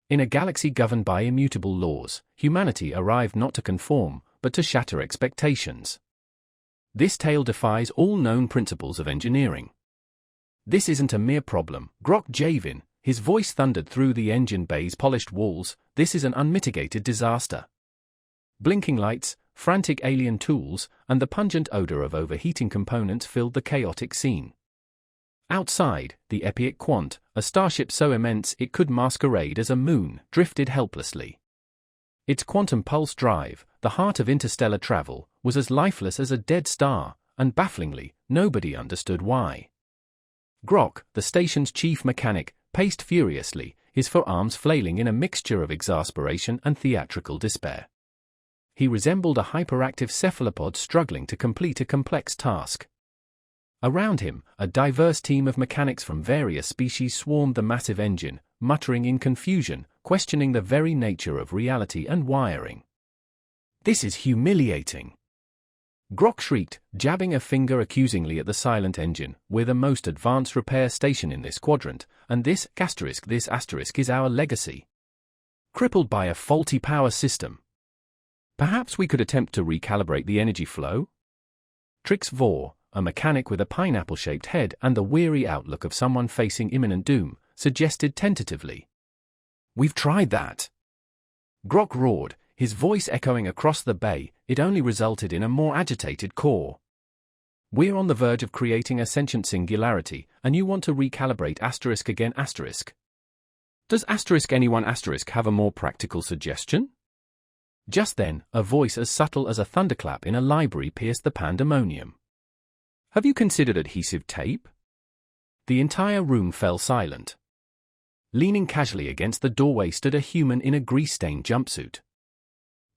In a galaxy governed by immutable laws, humanity arrived not to conform, but to shatter expectations. This tale defies all known principles of engineering. This isn't a mere problem, Grok Javin, his voice thundered through the engine bay's polished walls, this is an unmitigated disaster. Blinking lights, frantic alien tools, and the pungent odor of overheating components filled the chaotic scene. Outside, the Epic Quant, a starship so immense it could masquerade as a moon, drifted helplessly. Its quantum pulse drive, the heart of interstellar travel, was as lifeless as a dead star, and bafflingly, nobody understood why. Grok, the station's chief mechanic, paced furiously, his forearms flailing in a mixture of exasperation and theatrical despair. He resembled a hyperactive cephalopod struggling to complete a complex task. Around him, a diverse team of mechanics from various species swarmed the massive engine, muttering in confusion, questioning the very nature of reality and wiring. "This is humiliating!" Grok shrieked, jabbing a finger accusingly at the silent engine. "We're the most advanced repair station in this quadrant, and this asterisk is our legacy. Crippled by a faulty power system. Perhaps we could attempt to recalibrate the energy flow?" Trix Vor, a mechanic with a pineapple-shaped head and the weary outlook of someone facing imminent doom, suggested tentatively. "We've tried that." Grok roared, his voice echoing across the bay. It only resulted in a more agitated core. "We're on the verge of creating a sentient singularity, and you want to recalibrate asterisk again asterisk. Does asterisk anyone asterisk have a more practical suggestion?" Just then, a voice as subtle as a thunderclap in a library pierced the pandemonium. "Have you considered adhesive tape?" The entire room fell silent. Leaning casually against the doorway stood a human in a grease-stained jumpsuit.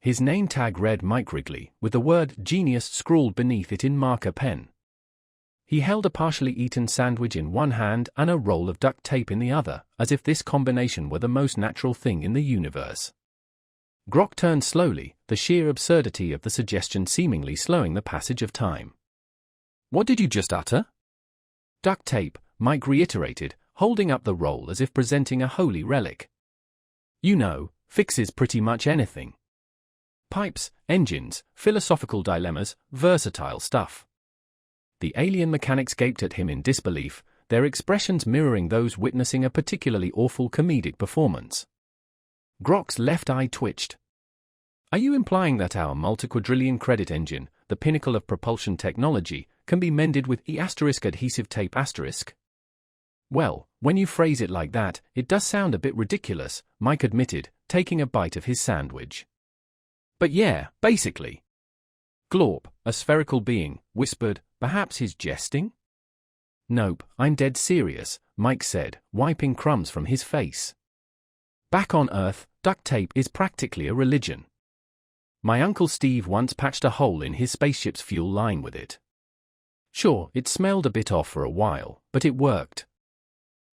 His name tag read Mike Wrigley, with the word genius scrawled beneath it in marker pen. He held a partially eaten sandwich in one hand and a roll of duct tape in the other, as if this combination were the most natural thing in the universe. Grok turned slowly, the sheer absurdity of the suggestion seemingly slowing the passage of time. "What did you just utter?" "Duct tape," Mike reiterated, holding up the roll as if presenting a holy relic. "You know, fixes pretty much anything. Pipes, engines, philosophical dilemmas, versatile stuff." The alien mechanics gaped at him in disbelief, their expressions mirroring those witnessing a particularly awful comedic performance. Grok's left eye twitched. "Are you implying that our multi-quadrillion credit engine, the pinnacle of propulsion technology, can be mended with adhesive tape asterisk?" "Well, when you phrase it like that, it does sound a bit ridiculous," Mike admitted, taking a bite of his sandwich. "But yeah, basically." Glorp, a spherical being, whispered, "Perhaps he's jesting?" "Nope, I'm dead serious," Mike said, wiping crumbs from his face. "Back on Earth, duct tape is practically a religion. My Uncle Steve once patched a hole in his spaceship's fuel line with it. Sure, it smelled a bit off for a while, but it worked."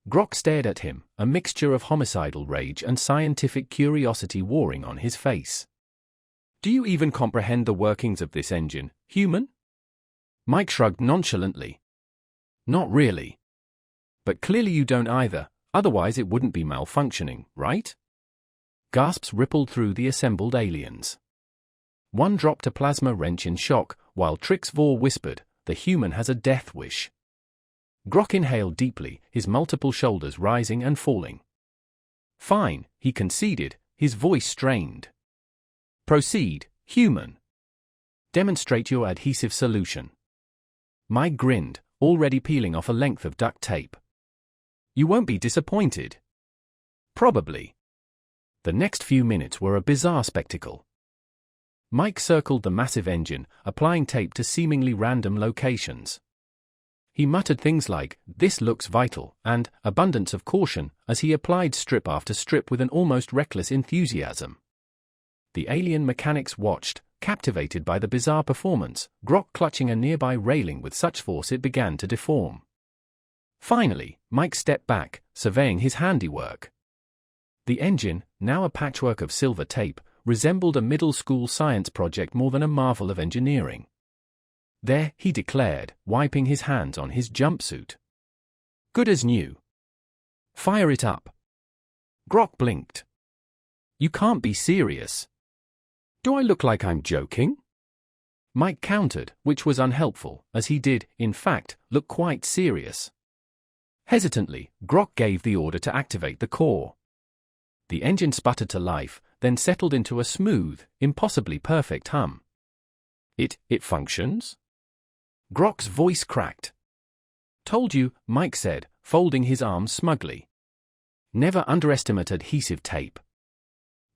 Grok stared at him, a mixture of homicidal rage and scientific curiosity warring on his face. "Do you even comprehend the workings of this engine, human?" Mike shrugged nonchalantly. "Not really. But clearly you don't either, otherwise it wouldn't be malfunctioning, right?" Gasps rippled through the assembled aliens. One dropped a plasma wrench in shock, while Trix Vor whispered, "The human has a death wish." Grok inhaled deeply, his multiple shoulders rising and falling. "Fine," he conceded, his voice strained. "Proceed, human. Demonstrate your adhesive solution." Mike grinned, already peeling off a length of duct tape. "You won't be disappointed." "Probably." The next few minutes were a bizarre spectacle. Mike circled the massive engine, applying tape to seemingly random locations. He muttered things like, "This looks vital," and "abundance of caution," as he applied strip after strip with an almost reckless enthusiasm. The alien mechanics watched, captivated by the bizarre performance, Grok clutching a nearby railing with such force it began to deform. Finally, Mike stepped back, surveying his handiwork. The engine, now a patchwork of silver tape, resembled a middle school science project more than a marvel of engineering. "There," he declared, wiping his hands on his jumpsuit. "Good as new. Fire it up." Grok blinked. You can't be serious. Do I look like I'm joking? Mike countered, which was unhelpful, as he did, in fact, look quite serious. Hesitantly, Grok gave the order to activate the core. The engine sputtered to life, then settled into a smooth, impossibly perfect hum. It functions? Grok's voice cracked. Told you, Mike said, folding his arms smugly. Never underestimate adhesive tape.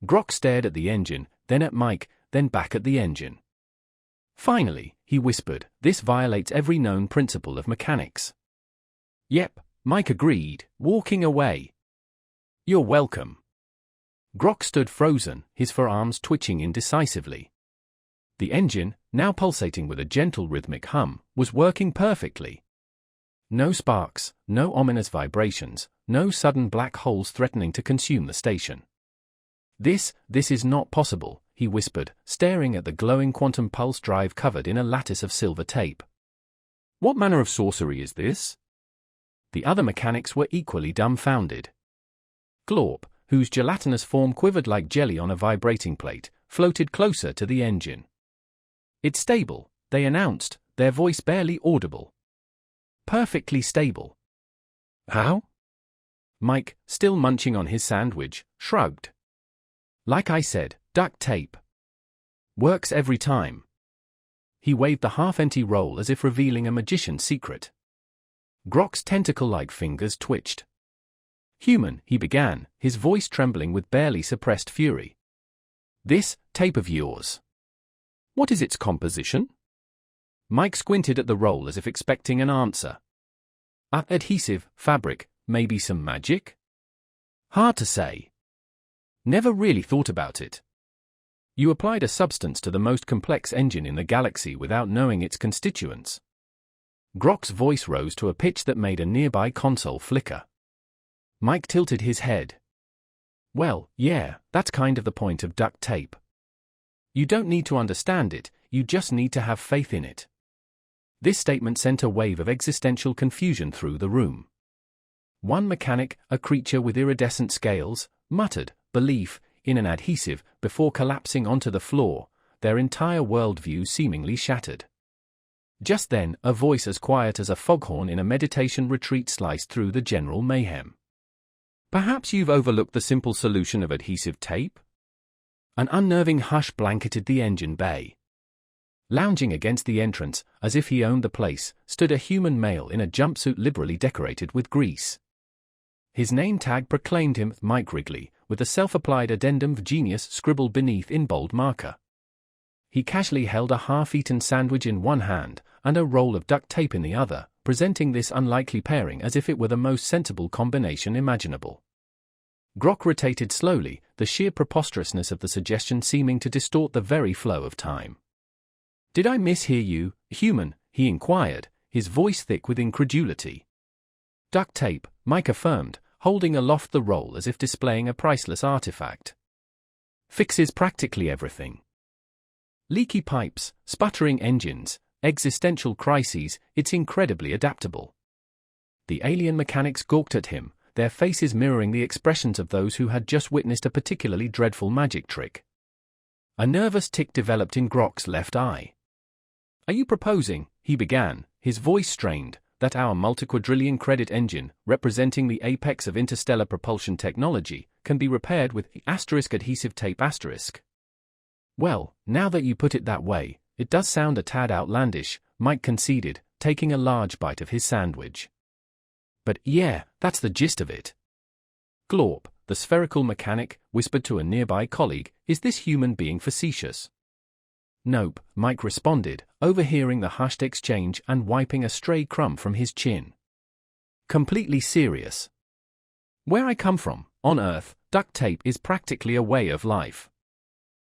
Grok stared at the engine, then at Mike, then back at the engine. Finally, he whispered, this violates every known principle of mechanics. Yep, Mike agreed, walking away. You're welcome. Grok stood frozen, his forearms twitching indecisively. The engine, now pulsating with a gentle rhythmic hum, was working perfectly. No sparks, no ominous vibrations, no sudden black holes threatening to consume the station. This is not possible, he whispered, staring at the glowing quantum pulse drive covered in a lattice of silver tape. What manner of sorcery is this? The other mechanics were equally dumbfounded. Glorp, whose gelatinous form quivered like jelly on a vibrating plate, floated closer to the engine. It's stable, they announced, their voice barely audible. Perfectly stable. How? Mike, still munching on his sandwich, shrugged. Like I said, duct tape. Works every time. He waved the half-empty roll as if revealing a magician's secret. Grok's tentacle-like fingers twitched. Human, he began, his voice trembling with barely suppressed fury. This tape of yours. What is its composition? Mike squinted at the roll as if expecting an answer. Adhesive, fabric, maybe some magic? Hard to say. Never really thought about it. You applied a substance to the most complex engine in the galaxy without knowing its constituents. Grok's voice rose to a pitch that made a nearby console flicker. Mike tilted his head. Well, yeah, that's kind of the point of duct tape. You don't need to understand it, you just need to have faith in it. This statement sent a wave of existential confusion through the room. One mechanic, a creature with iridescent scales, muttered, belief, in an adhesive, before collapsing onto the floor, their entire worldview seemingly shattered. Just then, a voice as quiet as a foghorn in a meditation retreat sliced through the general mayhem. Perhaps you've overlooked the simple solution of adhesive tape? An unnerving hush blanketed the engine bay. Lounging against the entrance, as if he owned the place, stood a human male in a jumpsuit liberally decorated with grease. His name tag proclaimed him Mike Wrigley, with a self-applied addendum of genius scribbled beneath in bold marker. He casually held a half-eaten sandwich in one hand, and a roll of duct tape in the other, presenting this unlikely pairing as if it were the most sensible combination imaginable. Grok rotated slowly, the sheer preposterousness of the suggestion seeming to distort the very flow of time. Did I mishear you, human? He inquired, his voice thick with incredulity. Duct tape, Mike affirmed, holding aloft the roll as if displaying a priceless artifact. Fixes practically everything. Leaky pipes, sputtering engines, existential crises, it's incredibly adaptable. The alien mechanics gawked at him, their faces mirroring the expressions of those who had just witnessed a particularly dreadful magic trick. A nervous tic developed in Grok's left eye. Are you proposing, he began, his voice strained, that our multi-quadrillion credit engine, representing the apex of interstellar propulsion technology, can be repaired with *adhesive tape*? Well, now that you put it that way, it does sound a tad outlandish, Mike conceded, taking a large bite of his sandwich. But yeah, that's the gist of it. Glorp, the spherical mechanic, whispered to a nearby colleague, is this human being facetious? Nope, Mike responded, overhearing the hushed exchange and wiping a stray crumb from his chin. Completely serious. Where I come from, on Earth, duct tape is practically a way of life.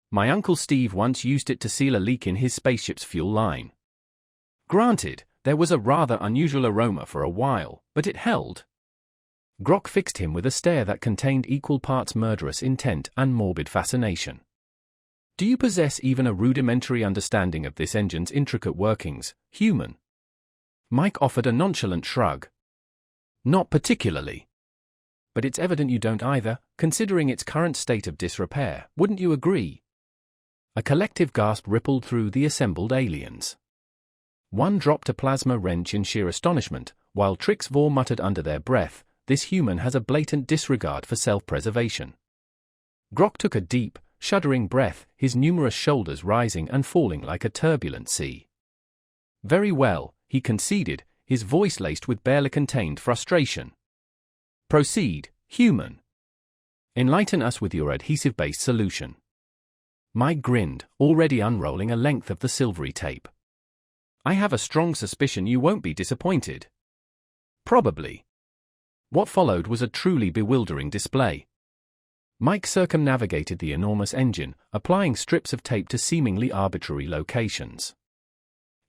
My Uncle Steve once used it to seal a leak in his spaceship's fuel line. Granted, there was a rather unusual aroma for a while, but it held. Grok fixed him with a stare that contained equal parts murderous intent and morbid fascination. Do you possess even a rudimentary understanding of this engine's intricate workings, human? Mike offered a nonchalant shrug. Not particularly. but it's evident you don't either, considering its current state of disrepair, wouldn't you agree? A collective gasp rippled through the assembled aliens. One dropped a plasma wrench in sheer astonishment, while Trix Vor muttered under their breath, "This human has a blatant disregard for self-preservation." Grok took a deep, shuddering breath, his numerous shoulders rising and falling like a turbulent sea. "Very well," he conceded, his voice laced with barely contained frustration. "Proceed, human. Enlighten us with your adhesive-based solution." Mike grinned, already unrolling a length of the silvery tape. "I have a strong suspicion you won't be disappointed." "Probably." What followed was a truly bewildering display. Mike circumnavigated the enormous engine, applying strips of tape to seemingly arbitrary locations.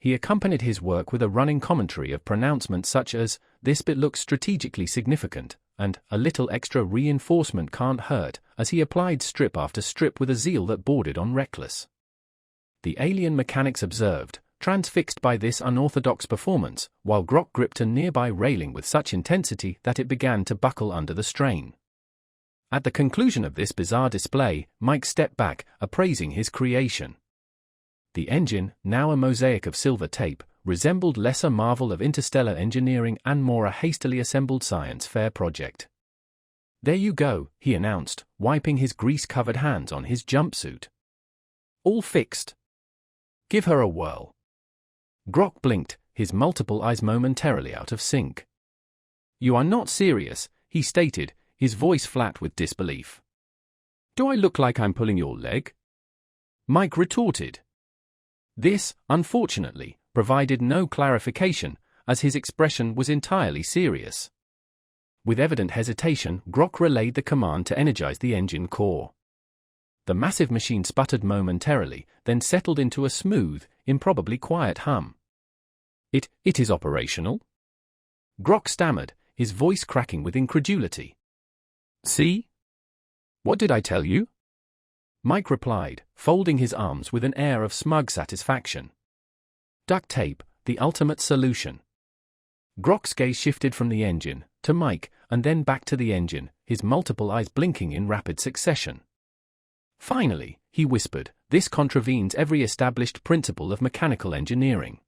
He accompanied his work with a running commentary of pronouncements such as, "This bit looks strategically significant," and "A little extra reinforcement can't hurt," as he applied strip after strip with a zeal that bordered on reckless. The alien mechanics observed, transfixed by this unorthodox performance, while Grok gripped a nearby railing with such intensity that it began to buckle under the strain. At the conclusion of this bizarre display, Mike stepped back, appraising his creation. The engine, now a mosaic of silver tape, resembled less a marvel of interstellar engineering and more a hastily assembled science fair project. "There you go," he announced, wiping his grease-covered hands on his jumpsuit. "All fixed. Give her a whirl." Grok blinked, his multiple eyes momentarily out of sync. "You are not serious," he stated, his voice flat with disbelief. "Do I look like I'm pulling your leg?" Mike retorted. This, unfortunately, provided no clarification, as his expression was entirely serious. With evident hesitation, Grok relayed the command to energize the engine core. The massive machine sputtered momentarily, then settled into a smooth, improbably quiet hum. It is operational?" Grok stammered, his voice cracking with incredulity. "See? What did I tell you?" Mike replied, folding his arms with an air of smug satisfaction. "Duct tape, the ultimate solution." Grok's gaze shifted from the engine, to Mike, and then back to the engine, his multiple eyes blinking in rapid succession. "Finally," he whispered, "this contravenes every established principle of mechanical engineering."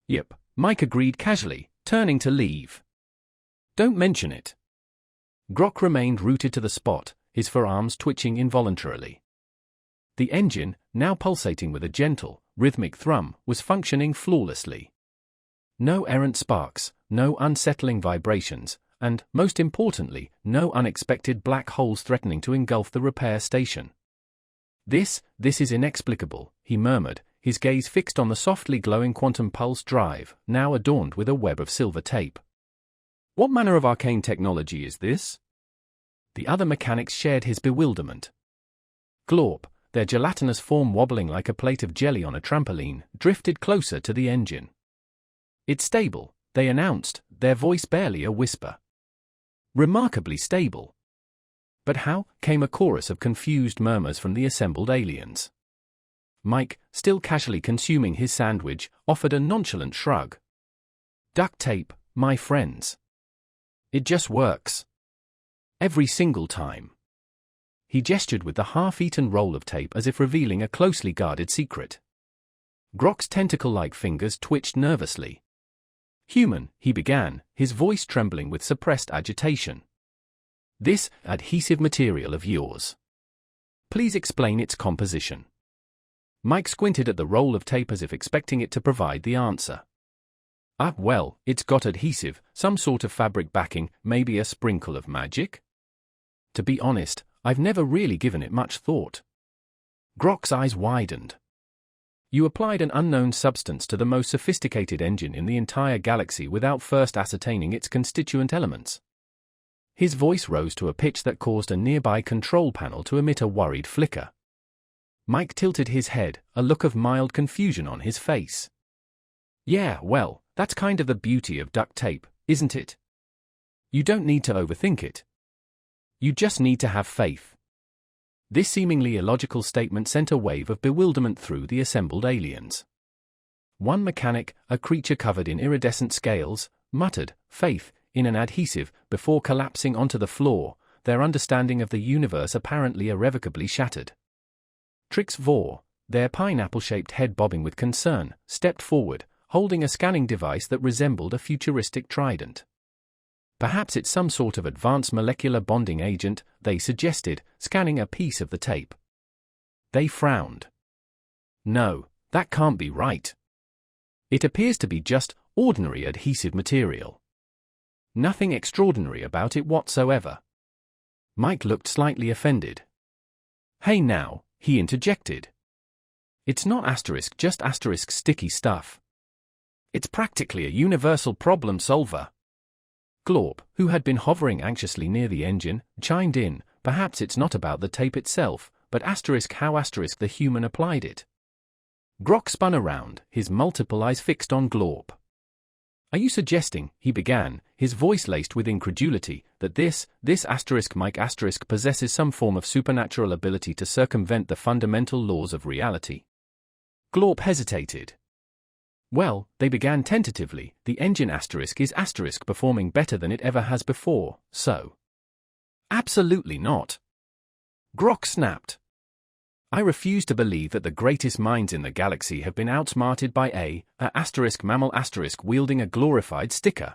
"Yep," Mike agreed casually, turning to leave. "Don't mention it." Grok remained rooted to the spot, his forearms twitching involuntarily. The engine, now pulsating with a gentle, rhythmic thrum, was functioning flawlessly. No errant sparks, no unsettling vibrations, and, most importantly, no unexpected black holes threatening to engulf the repair station. This is inexplicable," he murmured, his gaze fixed on the softly glowing quantum pulse drive, now adorned with a web of silver tape. "What manner of arcane technology is this?" The other mechanics shared his bewilderment. Glorp, their gelatinous form wobbling like a plate of jelly on a trampoline, drifted closer to the engine. "It's stable," they announced, their voice barely a whisper. "Remarkably stable." "But how?" came a chorus of confused murmurs from the assembled aliens. Mike, still casually consuming his sandwich, offered a nonchalant shrug. "Duct tape, my friends. It just works. Every single time." He gestured with the half-eaten roll of tape as if revealing a closely guarded secret. Grok's tentacle-like fingers twitched nervously. "Human," he began, his voice trembling with suppressed agitation. "This adhesive material of yours. Please explain its composition." Mike squinted at the roll of tape as if expecting it to provide the answer. Well, it's got adhesive, some sort of fabric backing, maybe a sprinkle of magic?" "To be honest, I've never really given it much thought." Grok's eyes widened. "You applied an unknown substance to the most sophisticated engine in the entire galaxy without first ascertaining its constituent elements." His voice rose to a pitch that caused a nearby control panel to emit a worried flicker. Mike tilted his head, a look of mild confusion on his face. "Yeah, well, that's kind of the beauty of duct tape, isn't it? You don't need to overthink it. You just need to have faith." This seemingly illogical statement sent a wave of bewilderment through the assembled aliens. One mechanic, a creature covered in iridescent scales, muttered, "Faith, in an adhesive, before collapsing onto the floor, their understanding of the universe apparently irrevocably shattered. Trix Vor, their pineapple-shaped head bobbing with concern, stepped forward, holding a scanning device that resembled a futuristic trident. Perhaps it's some sort of advanced molecular bonding agent, they suggested, scanning a piece of the tape. They frowned. No, that can't be right. It appears to be just ordinary adhesive material. Nothing extraordinary about it whatsoever. Mike looked slightly offended. Hey now, he interjected. It's not just sticky stuff. It's practically a universal problem solver. Glorp, who had been hovering anxiously near the engine, chimed in, perhaps it's not about the tape itself, but how the human applied it. Grok spun around, his multiple eyes fixed on Glorp. Are you suggesting, he began, his voice laced with incredulity, that this Mike possesses some form of supernatural ability to circumvent the fundamental laws of reality? Glorp hesitated. Well, they began tentatively, the engine is performing better than it ever has before, so. Absolutely not. Grok snapped. I refuse to believe that the greatest minds in the galaxy have been outsmarted by a mammal wielding a glorified sticker.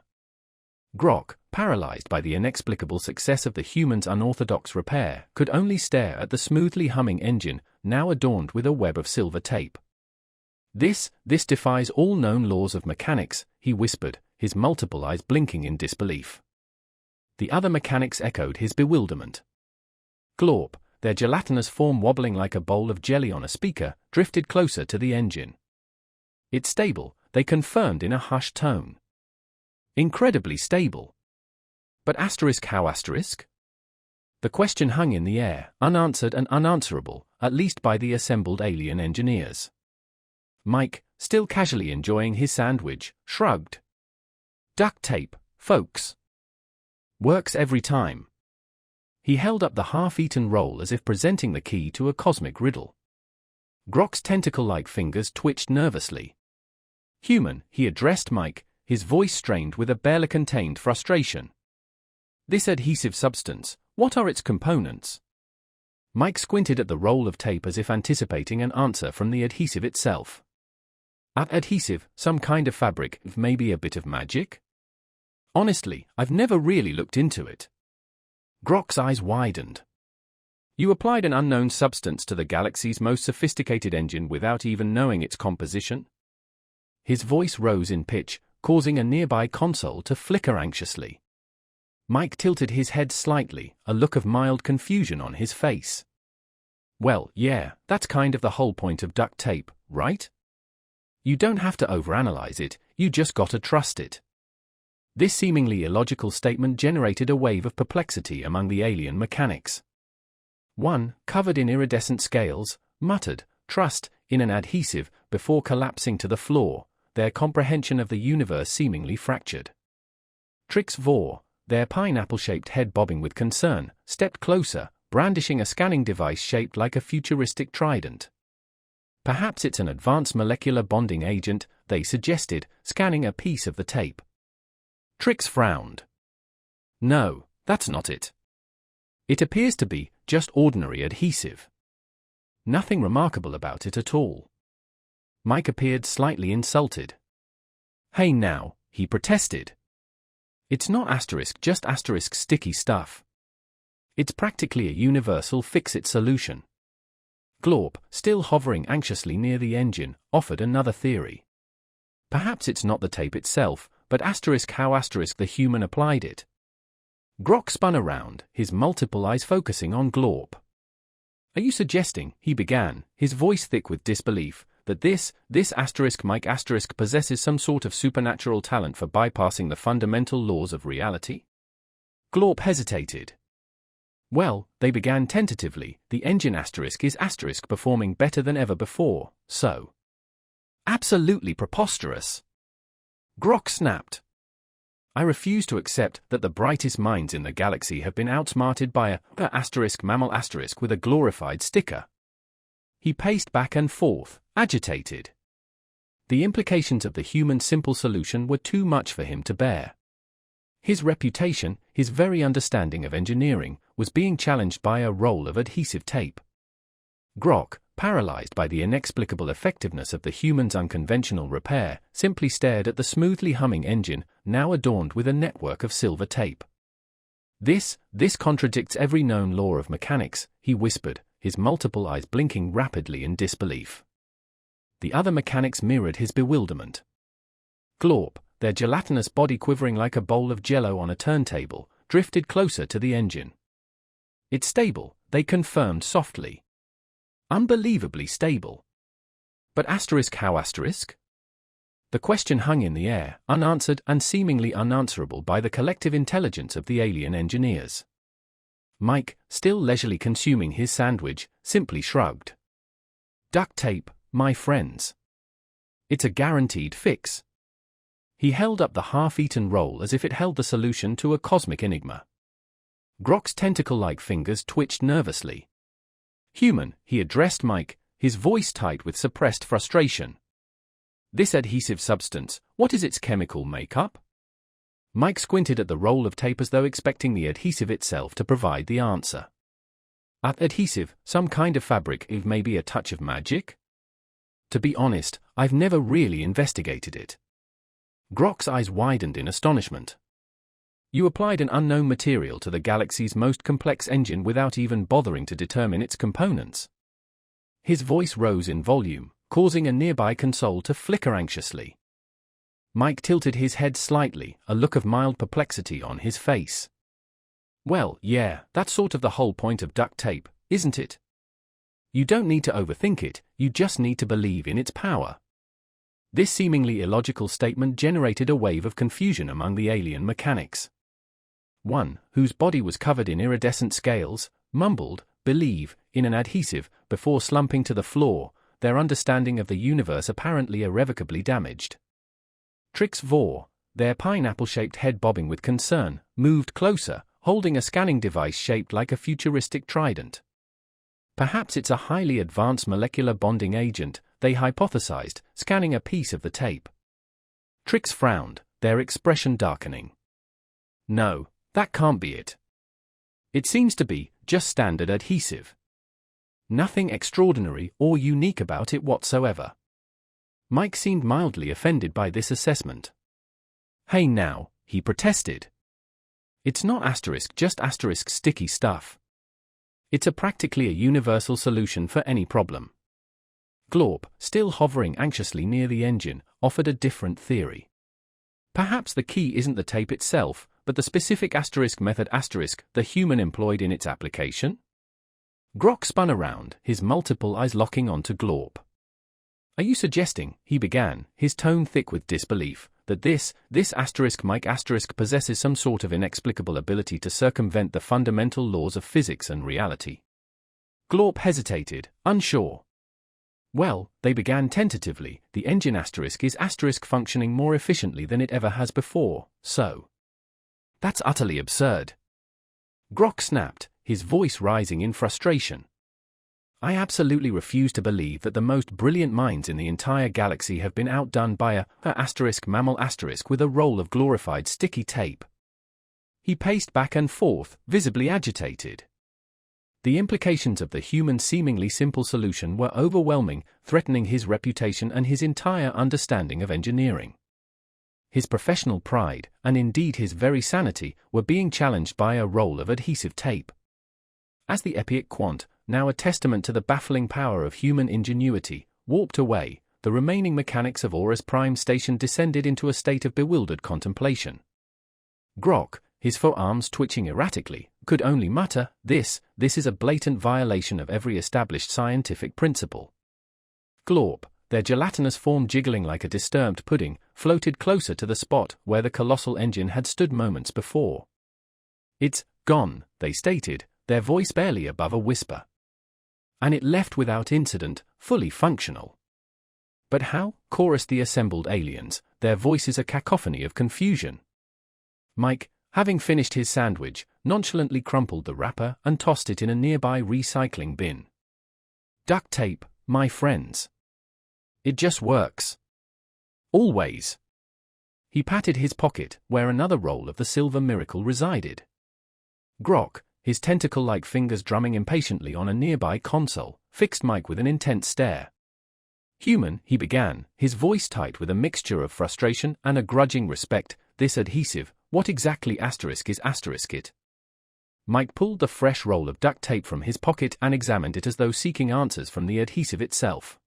Grok, paralyzed by the inexplicable success of the human's unorthodox repair, could only stare at the smoothly humming engine, now adorned with a web of silver tape. This defies all known laws of mechanics, he whispered, his multiple eyes blinking in disbelief. The other mechanics echoed his bewilderment. Glorp, their gelatinous form wobbling like a bowl of jelly on a speaker, drifted closer to the engine. It's stable, they confirmed in a hushed tone. Incredibly stable. But how ? The question hung in the air, unanswered and unanswerable, at least by the assembled alien engineers. Mike, still casually enjoying his sandwich, shrugged. Duct tape, folks. Works every time. He held up the half-eaten roll as if presenting the key to a cosmic riddle. Grok's tentacle-like fingers twitched nervously. Human, he addressed Mike, his voice strained with a barely contained frustration. This adhesive substance, what are its components? Mike squinted at the roll of tape as if anticipating an answer from the adhesive itself. Adhesive, some kind of fabric, maybe a bit of magic? Honestly, I've never really looked into it. Grok's eyes widened. You applied an unknown substance to the galaxy's most sophisticated engine without even knowing its composition? His voice rose in pitch, causing a nearby console to flicker anxiously. Mike tilted his head slightly, a look of mild confusion on his face. Well, yeah, that's kind of the whole point of duct tape, right? You don't have to overanalyze it, you just gotta trust it. This seemingly illogical statement generated a wave of perplexity among the alien mechanics. One, covered in iridescent scales, muttered, trust, in an adhesive, before collapsing to the floor, their comprehension of the universe seemingly fractured. Trix Vor, their pineapple-shaped head bobbing with concern, stepped closer, brandishing a scanning device shaped like a futuristic trident. Perhaps it's an advanced molecular bonding agent, they suggested, scanning a piece of the tape. Trix frowned. No, that's not it. It appears to be just ordinary adhesive. Nothing remarkable about it at all. Mike appeared slightly insulted. Hey now, he protested. It's not just sticky stuff. It's practically a universal fix-it solution. Glorp, still hovering anxiously near the engine, offered another theory. Perhaps it's not the tape itself, but how the human applied it. Grok spun around, his multiple eyes focusing on Glorp. Are you suggesting, he began, his voice thick with disbelief, that this Mike possesses some sort of supernatural talent for bypassing the fundamental laws of reality? Glorp hesitated. Well, they began tentatively, the engine is performing better than ever before, so. Absolutely preposterous. Grok snapped. I refuse to accept that the brightest minds in the galaxy have been outsmarted by a mammal with a glorified sticker. He paced back and forth, agitated. The implications of the human simple solution were too much for him to bear. His reputation, his very understanding of engineering, was being challenged by a roll of adhesive tape. Grok, paralyzed by the inexplicable effectiveness of the human's unconventional repair, simply stared at the smoothly humming engine, now adorned with a network of silver tape. This contradicts every known law of mechanics," he whispered, his multiple eyes blinking rapidly in disbelief. The other mechanics mirrored his bewilderment. Glorp, their gelatinous body quivering like a bowl of jello on a turntable, drifted closer to the engine. "It's stable," they confirmed softly. "Unbelievably stable." But how asterisk? The question hung in the air, unanswered and seemingly unanswerable by the collective intelligence of the alien engineers. Mike, still leisurely consuming his sandwich, simply shrugged. "Duct tape, my friends. It's a guaranteed fix." He held up the half-eaten roll as if it held the solution to a cosmic enigma. Grok's tentacle-like fingers twitched nervously. "Human," he addressed Mike, his voice tight with suppressed frustration. "This adhesive substance, what is its chemical makeup?" Mike squinted at the roll of tape as though expecting the adhesive itself to provide the answer. "Adhesive, some kind of fabric, if maybe a touch of magic? To be honest, I've never really investigated it." Grok's eyes widened in astonishment. "You applied an unknown material to the galaxy's most complex engine without even bothering to determine its components?" His voice rose in volume, causing a nearby console to flicker anxiously. Mike tilted his head slightly, a look of mild perplexity on his face. "Well, yeah, that's sort of the whole point of duct tape, isn't it? You don't need to overthink it, you just need to believe in its power." This seemingly illogical statement generated a wave of confusion among the alien mechanics. One, whose body was covered in iridescent scales, mumbled, "Believe," in an adhesive, before slumping to the floor, their understanding of the universe apparently irrevocably damaged. Trix Vor, their pineapple-shaped head bobbing with concern, moved closer, holding a scanning device shaped like a futuristic trident. "Perhaps it's a highly advanced molecular bonding agent," they hypothesized, scanning a piece of the tape. Trix frowned, their expression darkening. "No, that can't be it. It seems to be just standard adhesive. Nothing extraordinary or unique about it whatsoever." Mike seemed mildly offended by this assessment. "Hey now," he protested. "It's not just sticky stuff. It's practically a universal solution for any problem." Glorp, still hovering anxiously near the engine, offered a different theory. "Perhaps the key isn't the tape itself, but the specific method the human employed in its application?" Grok spun around, his multiple eyes locking onto Glorp. "Are you suggesting," he began, his tone thick with disbelief, "that this Mike possesses some sort of inexplicable ability to circumvent the fundamental laws of physics and reality?" Glorp hesitated, unsure. "Well," they began tentatively, "the engine is functioning more efficiently than it ever has before, so." "That's utterly absurd." Grok snapped, his voice rising in frustration. "I absolutely refuse to believe that the most brilliant minds in the entire galaxy have been outdone by a mammal with a roll of glorified sticky tape." He paced back and forth, visibly agitated. The implications of the human's seemingly simple solution were overwhelming, threatening his reputation and his entire understanding of engineering. His professional pride, and indeed his very sanity, were being challenged by a roll of adhesive tape. As the Epic Quant, now a testament to the baffling power of human ingenuity, warped away, the remaining mechanics of Aura's prime station descended into a state of bewildered contemplation. Grok, his forearms twitching erratically, could only mutter, this is a blatant violation of every established scientific principle." Glorp, their gelatinous form jiggling like a disturbed pudding, floated closer to the spot where the colossal engine had stood moments before. "It's gone," they stated, their voice barely above a whisper. "And it left without incident, fully functional." "But how?" chorused the assembled aliens, their voices a cacophony of confusion. Mike, having finished his sandwich, nonchalantly crumpled the wrapper and tossed it in a nearby recycling bin. "Duct tape, my friends. It just works. Always." he patted his pocket, where another roll of the silver miracle resided. Grok, his tentacle-like fingers drumming impatiently on a nearby console, fixed Mike with an intense stare. "Human," he began, his voice tight with a mixture of frustration and a grudging respect, "this adhesive, what exactly is it?" Mike pulled the fresh roll of duct tape from his pocket and examined it as though seeking answers from the adhesive itself.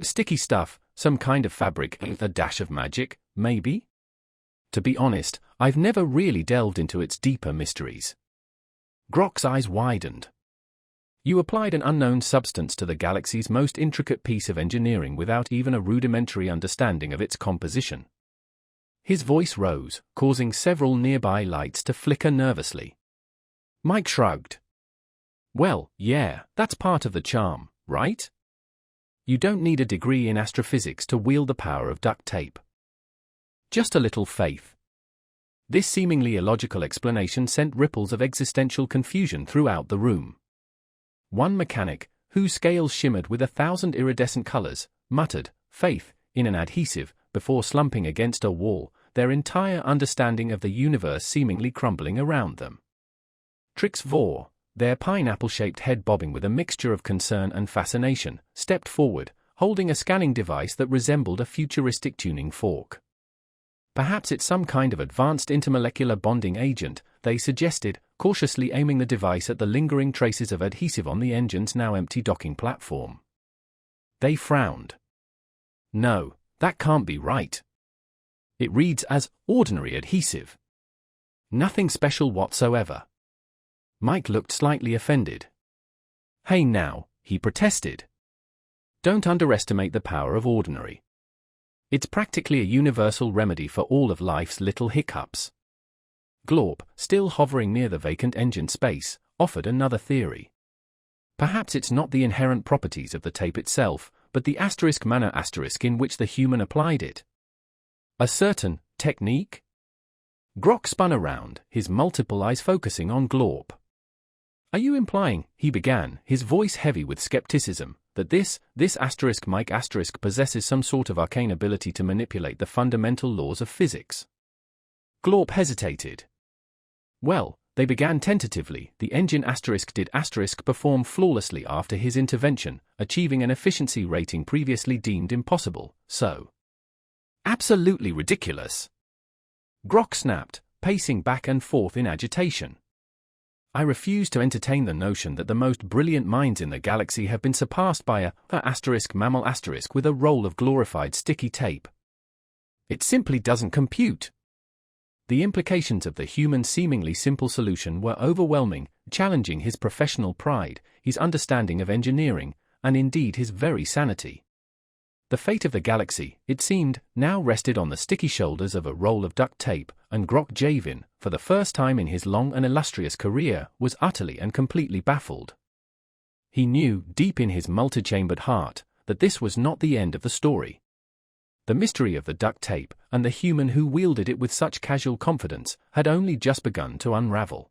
Sticky stuff, some kind of fabric, a dash of magic, maybe? To be honest, I've never really delved into its deeper mysteries. Grok's eyes widened. You applied an unknown substance to the galaxy's most intricate piece of engineering without even a rudimentary understanding of its composition. His voice rose, causing several nearby lights to flicker nervously. Mike shrugged. Well, yeah, that's part of the charm, right? You don't need a degree in astrophysics to wield the power of duct tape. Just a little faith. This seemingly illogical explanation sent ripples of existential confusion throughout the room. One mechanic, whose scales shimmered with 1,000 iridescent colors, muttered, "Faith," in an adhesive, before slumping against a wall, their entire understanding of the universe seemingly crumbling around them. Trix Vor, their pineapple-shaped head bobbing with a mixture of concern and fascination, stepped forward, holding a scanning device that resembled a futuristic tuning fork. Perhaps it's some kind of advanced intermolecular bonding agent, they suggested, cautiously aiming the device at the lingering traces of adhesive on the engine's now empty docking platform. They frowned. No, that can't be right. It reads as ordinary adhesive. Nothing special whatsoever. Mike looked slightly offended. Hey now, he protested. Don't underestimate the power of ordinary. It's practically a universal remedy for all of life's little hiccups. Glorp, still hovering near the vacant engine space, offered another theory. Perhaps it's not the inherent properties of the tape itself, but the manner in which the human applied it. A certain technique? Grok spun around, his multiple eyes focusing on Glorp. Are you implying, he began, his voice heavy with skepticism, that this Mike possesses some sort of arcane ability to manipulate the fundamental laws of physics? Glorp hesitated. Well, they began tentatively. The engine did perform flawlessly after his intervention, achieving an efficiency rating previously deemed impossible, so. Absolutely ridiculous. Grok snapped, pacing back and forth in agitation. I refuse to entertain the notion that the most brilliant minds in the galaxy have been surpassed by a mammal with a roll of glorified sticky tape. It simply doesn't compute. The implications of the human's seemingly simple solution were overwhelming, challenging his professional pride, his understanding of engineering, and indeed his very sanity. The fate of the galaxy, it seemed, now rested on the sticky shoulders of a roll of duct tape, and Grok Javin, for the first time in his long and illustrious career, was utterly and completely baffled. He knew, deep in his multi-chambered heart, that this was not the end of the story. The mystery of the duct tape, and the human who wielded it with such casual confidence, had only just begun to unravel.